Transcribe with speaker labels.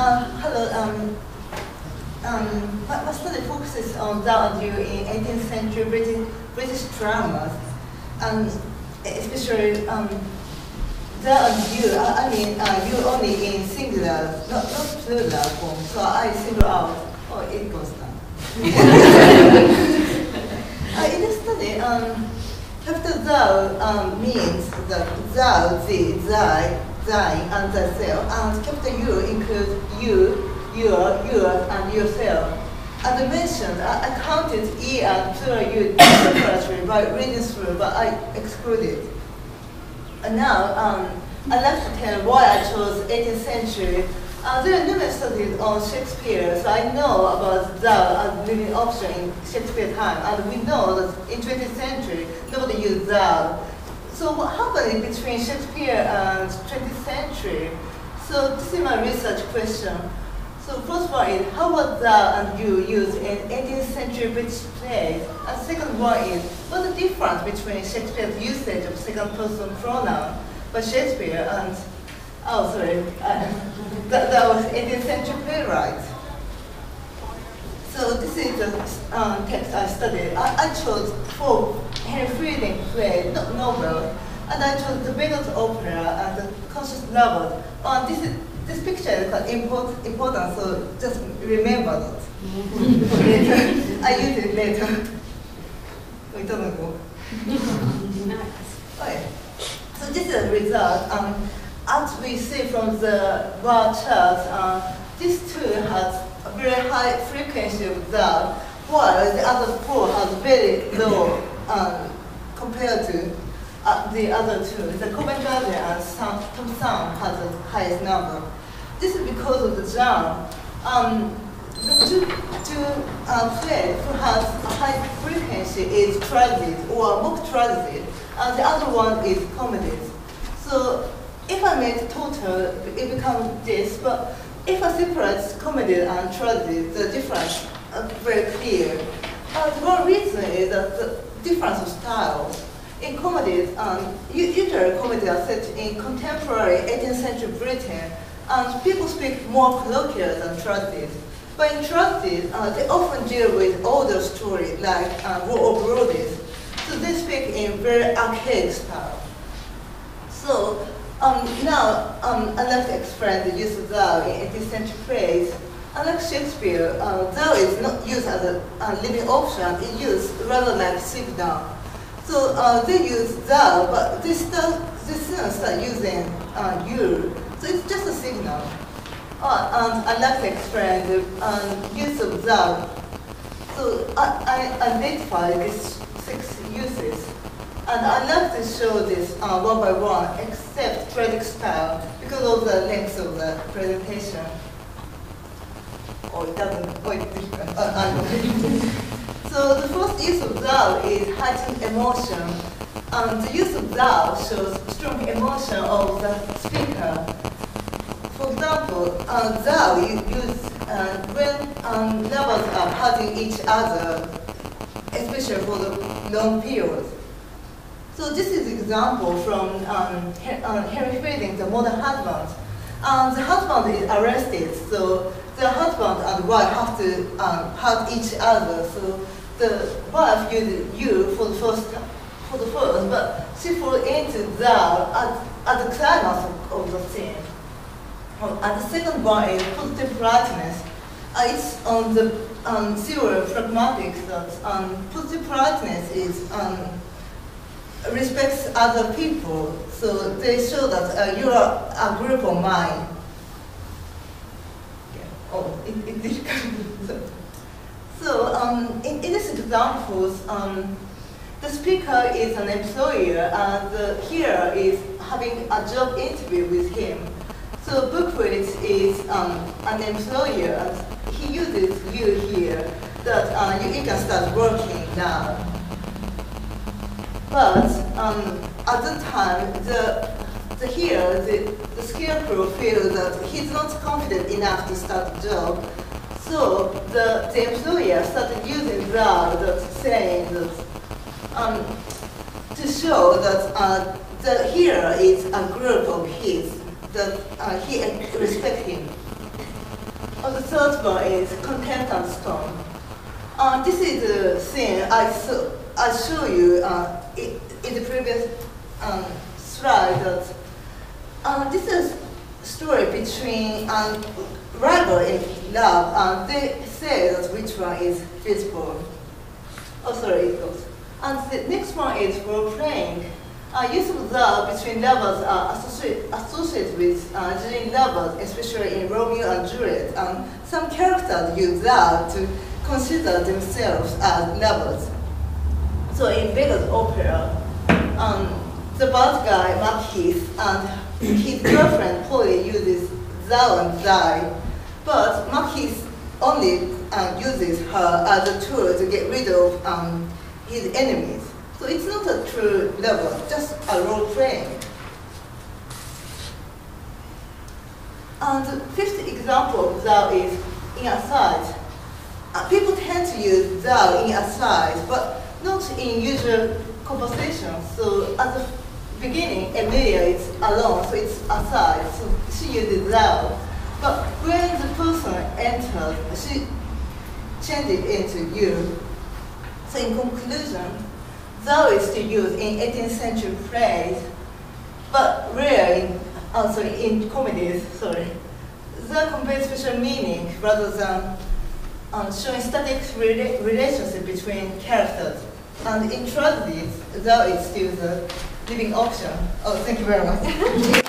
Speaker 1: Hello. My study focuses on Zhao and Yu in 18th century British dramas, and especially Zhao and Yu. I mean, Yu only in singular, not plural form. So I single out. Oh, it goes down. In the study, capital Zhao means that Zhao, Zi, Zai, and thyself, and capital U includes you, your, and yourself. As I mentioned, I counted E and plural U separately by reading through, but I excluded. And now, I'd like to tell why I chose 18th century. There are numerous studies on Shakespeare, so I know about Zhao as living option in Shakespeare time, and we know that in 20th century, nobody used Zhao. So what happened between Shakespeare and 20th century? So this is my research question. So first one is, how was Zhao and Yu used in 18th century British plays? And second one is, what's the difference between Shakespeare's usage of second person pronoun by Shakespeare and, oh sorry, that was 18th century playwright. So this is the text I studied. I chose 4 Henry Fielding plays, not novel, and I chose the Beggars Opera and the Conscious Lover. This picture is quite important, so just remember that. Later. I use it later. It doesn't go. Okay. So this is the result. As we see from the bar chart, this two has a very high frequency of Zhao, while the other 4 has very low compared to the other 2. The Covent Garden and Thompson has the highest number. This is because of the genre. The two plays who has a high frequency is tragedy or mock tragedy, and the other one is comedies. So if I make total, it becomes this, but if I separate comedy and tragedy, the difference is very clear. The one reason is that the difference of style. In comedies, usually comedies are set in contemporary 18th century Britain, and people speak more colloquial than tragedies. But in tragedies, they often deal with older stories like War of Roses, so they speak in very archaic style. So now, I'd like to explain the use of Zhao in 18th century plays. Unlike Shakespeare, Zhao is not used as a living option, it's used rather like signal. So they use Zhao, but they start using you. So it's just a signal. And I'd like to explain the use of Zhao. So I identify these 6 uses. And I'd like to show this one by one, except tragic style, because of the length of the presentation. Oh, it doesn't, oh, it's different. So the first use of Zhao is heightened emotion. The use of Zhao shows strong emotion of the speaker. For example, Zhao is used when lovers are hurting each other, especially for the long periods. So this is an example from Henry Fielding, The Modern Husband. The husband is arrested, so the husband and wife have to hurt each other. So the wife uses you for the first, but she falls into Zhao at the climax of the scene. And the second one is positive politeness. It's on the zero pragmatics that positive politeness is respects other people, so they show that you are a group of mine. Yeah. Oh, it's difficult. So in these examples, the speaker is an employer, and the hearer is having a job interview with him. So Bookwood is an employer, and he uses you here, that you can start working now. But at that time, the scarecrow feels that he's not confident enough to start the job. So the employer started using Zhao, saying that to show that the hearer is a group of his, that he respects him. The third one is content and stone. This is the thing I show you in the previous slide. That this is story between rival in love, and they say that which one is feasible. Oh, sorry, it goes. And the next one is role playing. Use of love between lovers are associated with during lovers, especially in Romeo and Juliet. Some characters use love to consider themselves as lovers. So in Vegas opera, the bad guy, Marquis, and his girlfriend, Polly, uses thou and thy, but Marquis only uses her as a tool to get rid of his enemies. So it's not a true lover, just a role playing. And the fifth example of thou is in aside. People tend to use thou in aside, but not in usual conversation. So at the beginning, Emilia is alone, so it's aside, so she uses thou. But when the person enters, she changes it into you. So in conclusion, thou is still used in 18th century plays, but rare in comedies, Thou conveys special meaning rather than showing static relationship between characters. And in tragedies, thou is still the living option. Oh, thank you very much.